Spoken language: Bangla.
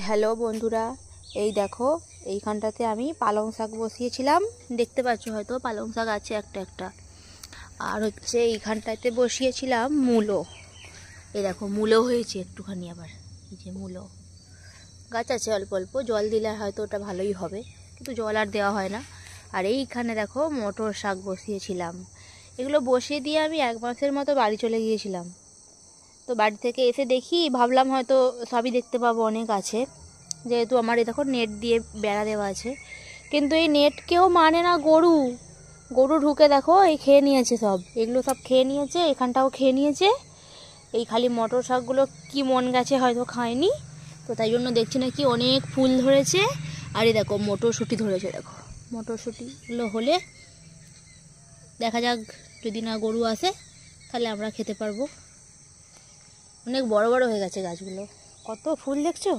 হ্যালো বন্ধুরা, এই দেখো এইখানটাতে আমি পালং শাক বসিয়েছিলাম। দেখতে পাচ্ছ হয়তো পালং শাক আছে একটা একটা। আর হচ্ছে এইখানটাতে বসিয়েছিলাম মূলো। এই দেখো মূলো হয়েছে একটুখানি, আবার এই যে মূলো গাছ আছে অল্প অল্প, জল দিলে হয়তো ওটা ভালোই হবে, কিন্তু জল আর দেওয়া হয় না। আর এইখানে দেখো মটর শাক বসিয়েছিলাম। এগুলো বসিয়ে দিয়ে আমি 1 মাসের মতো বাড়ি চলে গিয়েছিলাম। তো বাড়ি থেকে এসে দেখি, ভাবলাম হয়তো সবই দেখতে পাবো, অনেক আছে, যেহেতু আমার এই দেখো নেট দিয়ে বেড়া দেওয়া আছে। কিন্তু এই নেট কেউ মানে না, গরু ঢুকে দেখো এই খেয়ে নিয়েছে সব, এগুলো সব খেয়ে নিয়েছে, এখানটাও খেয়ে নিয়েছে। এই খালি মটর শাকগুলো কি মন গেছে, হয়তো খায়নি, তো তাই জন্য দেখছি না কি অনেক ফুল ধরেছে। আর এই দেখো মটরশুঁটি ধরেছে, দেখো মটরশুঁটিগুলো হলে দেখা যাক, যদি না গরু আসে তাহলে আমরা খেতে পারবো। অনেক বড় বড় হয়ে গেছে গাছগুলো, কত ফুল দেখছো।